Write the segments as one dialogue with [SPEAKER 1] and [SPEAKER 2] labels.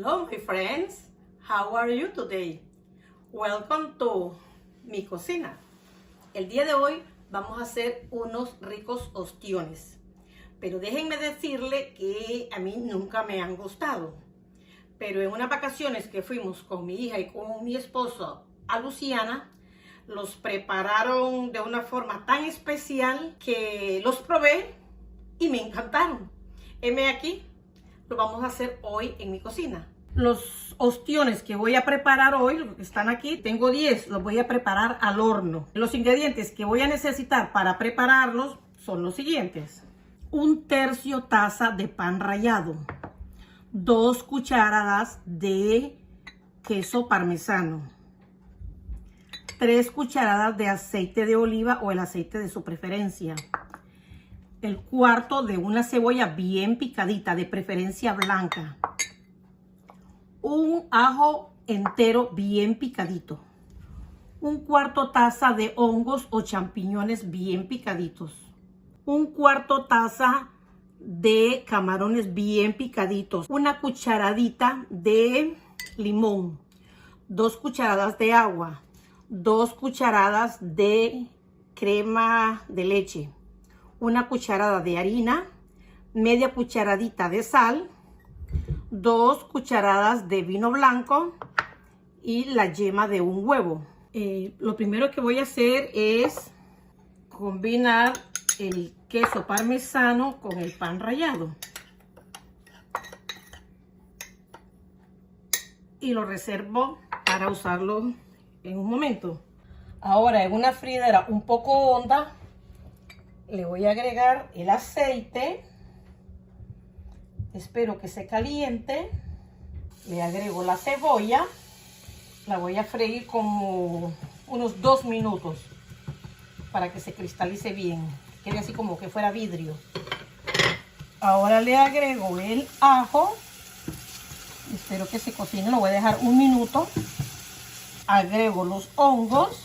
[SPEAKER 1] Hello my friends, how are you today? Welcome to mi cocina. El día de hoy vamos a hacer unos ricos ostiones, pero déjenme decirle que a mí nunca me han gustado. Pero en unas vacaciones que fuimos con mi hija y con mi esposo a Luisiana, los prepararon de una forma tan especial que los probé y me encantaron. Heme aquí, lo vamos a hacer hoy en mi cocina. Los ostiones que voy a preparar hoy, los que están aquí, tengo 10, los voy a preparar al horno. Los ingredientes que voy a necesitar para prepararlos son los siguientes: 1/3 taza de pan rallado, 2 cucharadas de queso parmesano, 3 cucharadas de aceite de oliva o el aceite de su preferencia, el cuarto de una cebolla bien picadita, de preferencia blanca, un ajo entero bien picadito, 1/4 taza de hongos o champiñones bien picaditos, 1/4 taza de camarones bien picaditos, una cucharadita de limón, 2 cucharadas de agua, 2 cucharadas de crema de leche, una cucharada de harina, media cucharadita de sal, 2 cucharadas de vino blanco y la yema de un huevo. Lo primero que voy a hacer es combinar el queso parmesano con el pan rallado y lo reservo para usarlo en un momento. Ahora, en una fridera un poco honda, le voy a agregar el aceite. Espero que se caliente. Le agrego la cebolla. La voy a freír como unos 2 minutos para que se cristalice bien, quede así como que fuera vidrio. Ahora le agrego el ajo. Espero que se cocine, lo voy a dejar 1 minuto. Agrego los hongos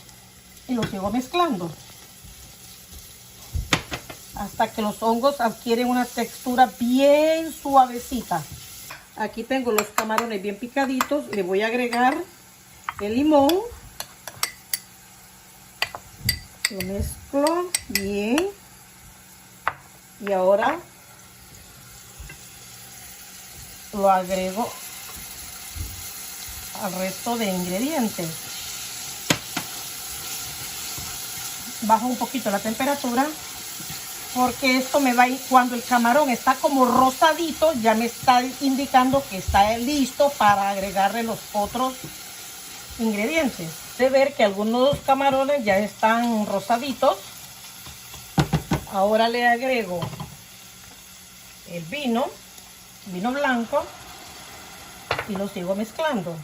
[SPEAKER 1] y los sigo mezclando hasta que los hongos adquieren una textura bien suavecita. Aquí tengo los camarones bien picaditos. Le voy a agregar el limón. Lo mezclo bien. Y ahora lo agrego al resto de ingredientes. Bajo un poquito la temperatura porque esto me va a ir, cuando el camarón está como rosadito, ya me está indicando que está listo para agregarle los otros ingredientes. De ver que algunos camarones ya están rosaditos. Ahora le agrego el vino blanco y lo sigo mezclando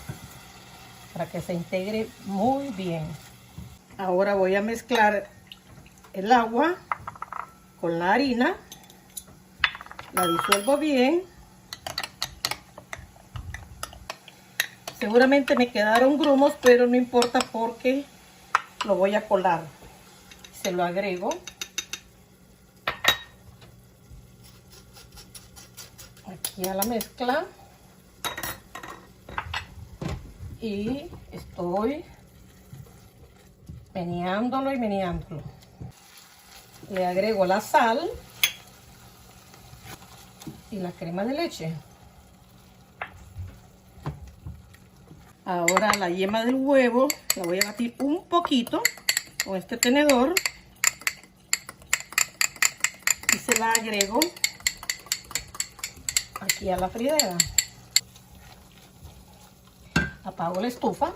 [SPEAKER 1] para que se integre muy bien. Ahora voy a mezclar el agua con la harina, la disuelvo bien. Seguramente me quedaron grumos, pero no importa porque lo voy a colar. Se lo agrego. Aquí a la mezcla. Y estoy meneándolo y meneándolo. Le agrego la sal y la crema de leche. Ahora la yema del huevo la voy a batir un poquito con este tenedor y se la agrego aquí a la fridera. Apago la estufa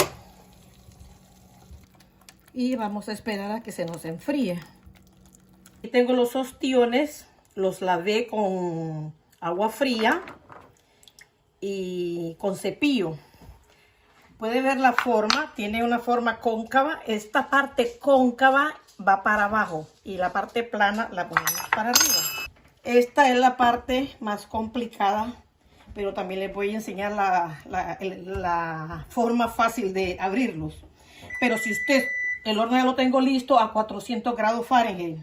[SPEAKER 1] y vamos a esperar a que se nos enfríe. Aquí tengo los ostiones, los lavé con agua fría y con cepillo. Puede ver la forma, tiene una forma cóncava. Esta parte cóncava va para abajo y la parte plana la ponemos para arriba. Esta es la parte más complicada, pero también les voy a enseñar la forma fácil de abrirlos. Pero si usted, el horno ya lo tengo listo a 400 grados Fahrenheit.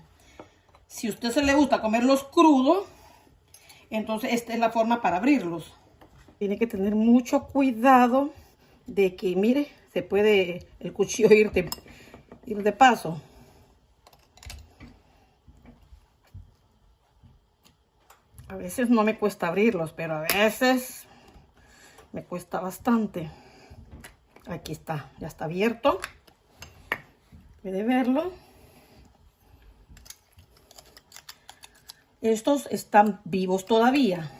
[SPEAKER 1] Si a usted se le gusta comerlos crudos, entonces esta es la forma para abrirlos. Tiene que tener mucho cuidado de que, mire, se puede el cuchillo ir de paso. A veces no me cuesta abrirlos, pero a veces me cuesta bastante. Aquí está, ya está abierto. Puede verlo. Estos están vivos todavía.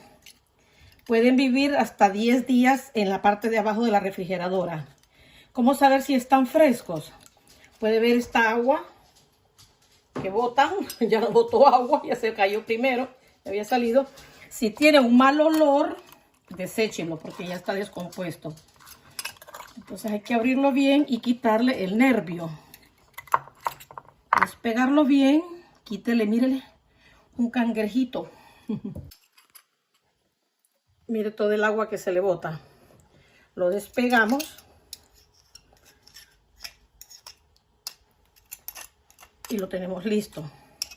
[SPEAKER 1] Pueden vivir hasta 10 días en la parte de abajo de la refrigeradora. ¿Cómo saber si están frescos? Puede ver esta agua que botan. Ya botó agua, ya se cayó primero, ya había salido. Si tiene un mal olor, deséchenlo porque ya está descompuesto. Entonces hay que abrirlo bien y quitarle el nervio. Despegarlo bien, quítele, mírele, un cangrejito. Mire todo el agua que se le bota. Lo despegamos. Y lo tenemos listo.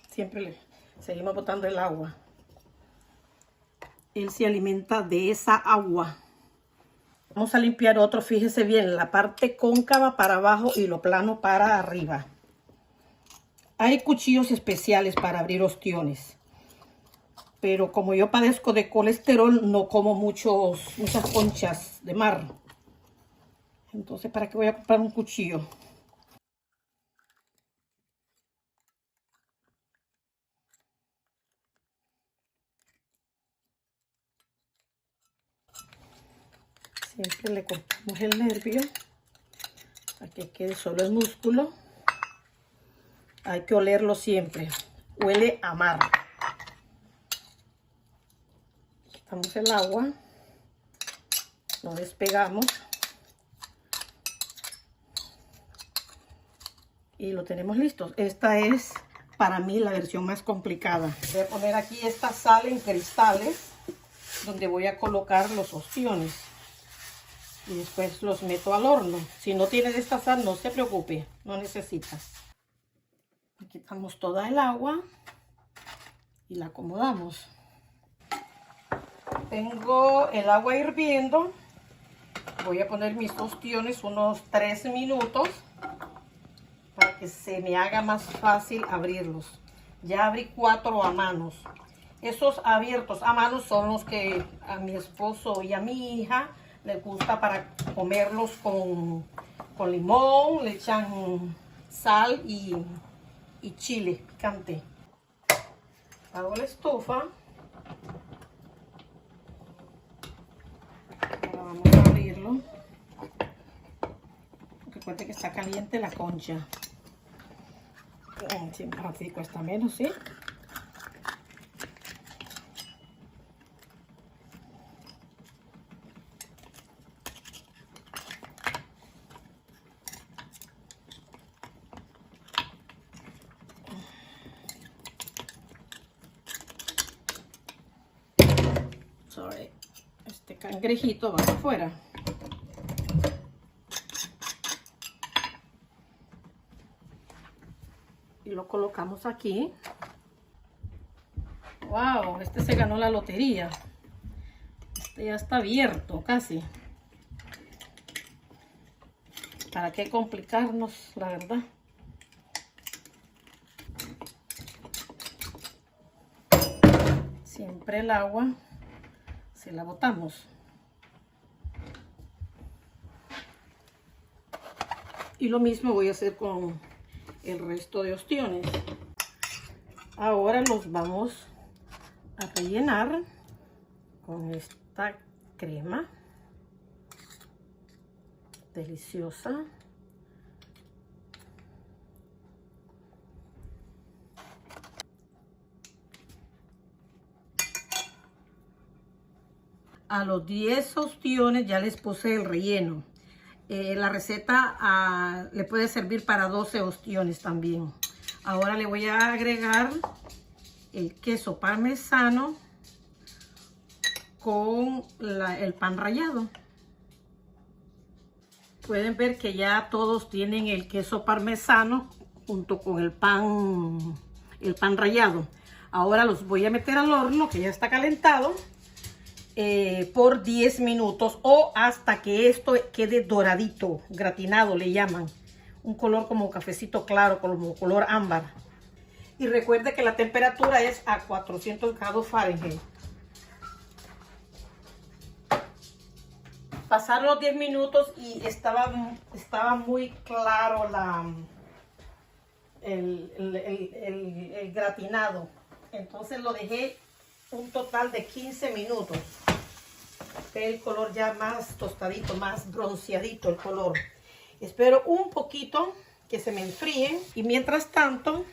[SPEAKER 1] Siempre le seguimos botando el agua. Él se alimenta de esa agua. Vamos a limpiar otro. Fíjese bien, la parte cóncava para abajo y lo plano para arriba. Hay cuchillos especiales para abrir ostiones. Pero como yo padezco de colesterol, no como muchas conchas de mar. Entonces, ¿para qué voy a comprar un cuchillo? Siempre le cortamos el nervio para que quede solo el músculo. Hay que olerlo siempre. Huele a mar. Quitamos el agua. Lo despegamos. Y lo tenemos listo. Esta es para mí la versión más complicada. Voy a poner aquí esta sal en cristales donde voy a colocar los ostiones. Y después los meto al horno. Si no tienes esta sal, no se preocupe, no necesitas. Quitamos toda el agua y la acomodamos. Tengo el agua hirviendo. Voy a poner mis ostiones unos 3 minutos para que se me haga más fácil abrirlos. Ya abrí 4 a manos. Esos abiertos a manos son los que a mi esposo y a mi hija les gusta para comerlos con limón, le echan sal y chile picante. Hago la estufa. Ahora vamos a abrirlo. Recuerde que está caliente la concha. Siempre así cuesta menos, ¿sí? Este cangrejito va afuera. Y lo colocamos aquí. Wow, este se ganó la lotería. Este ya está abierto casi. ¿Para qué complicarnos, la verdad? Siempre el agua se la botamos. Y lo mismo voy a hacer con el resto de ostiones. Ahora los vamos a rellenar con esta crema deliciosa. A los 10 ostiones ya les puse el relleno. La receta le puede servir para 12 ostiones también. Ahora le voy a agregar el queso parmesano con el pan rallado. Pueden ver que ya todos tienen el queso parmesano junto con el pan rallado. Ahora los voy a meter al horno que ya está calentado. por 10 minutos o hasta que esto quede doradito, gratinado le llaman. Un color como cafecito claro, como color ámbar. Y recuerde que la temperatura es a 400 grados Fahrenheit. Pasaron los 10 minutos y estaba muy claro el gratinado. Entonces lo dejé un total de 15 minutos. Ve el color ya más tostadito, más bronceadito el color. Espero un poquito que se me enfríen. Y mientras tanto,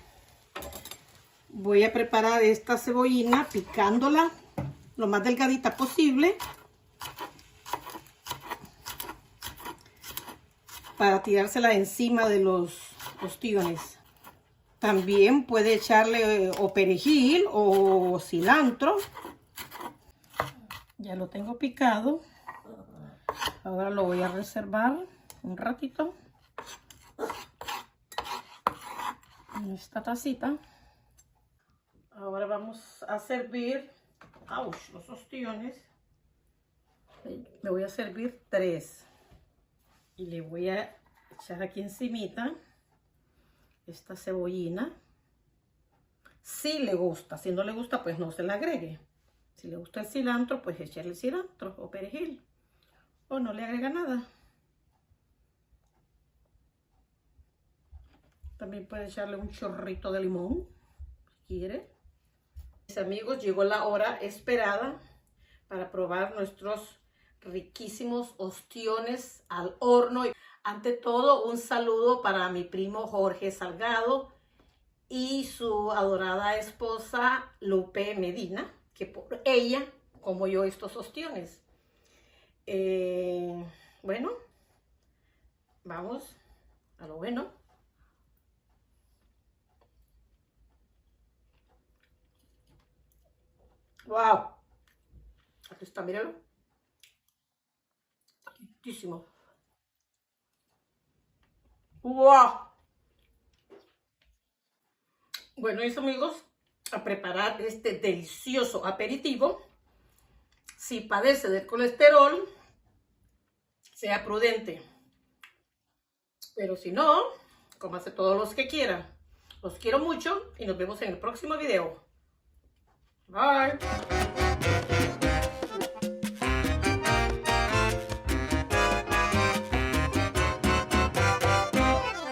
[SPEAKER 1] voy a preparar esta cebollina picándola lo más delgadita posible. Para tirársela encima de los ostiones. También puede echarle o perejil o cilantro. Ya lo tengo picado. Ahora lo voy a reservar un ratito en esta tacita. Ahora vamos a servir los ostiones. Me voy a servir 3. Y le voy a echar aquí encimita esta cebollina. Si le gusta, si no le gusta, pues no se la agregue. Si le gusta el cilantro, pues echarle cilantro o perejil. O no le agrega nada. También puede echarle un chorrito de limón, si quiere. Mis amigos, llegó la hora esperada para probar nuestros riquísimos ostiones al horno. Ante todo, un saludo para mi primo Jorge Salgado y su adorada esposa Lupe Medina, que por ella como yo estos ostiones. Bueno, vamos a lo bueno. ¡Wow! Aquí está, míralo. Riquísimo. ¡Wow! Bueno, mis amigos, a preparar este delicioso aperitivo. Si padece del colesterol, sea prudente. Pero si no, cómase todos los que quiera. Los quiero mucho y nos vemos en el próximo video. Bye.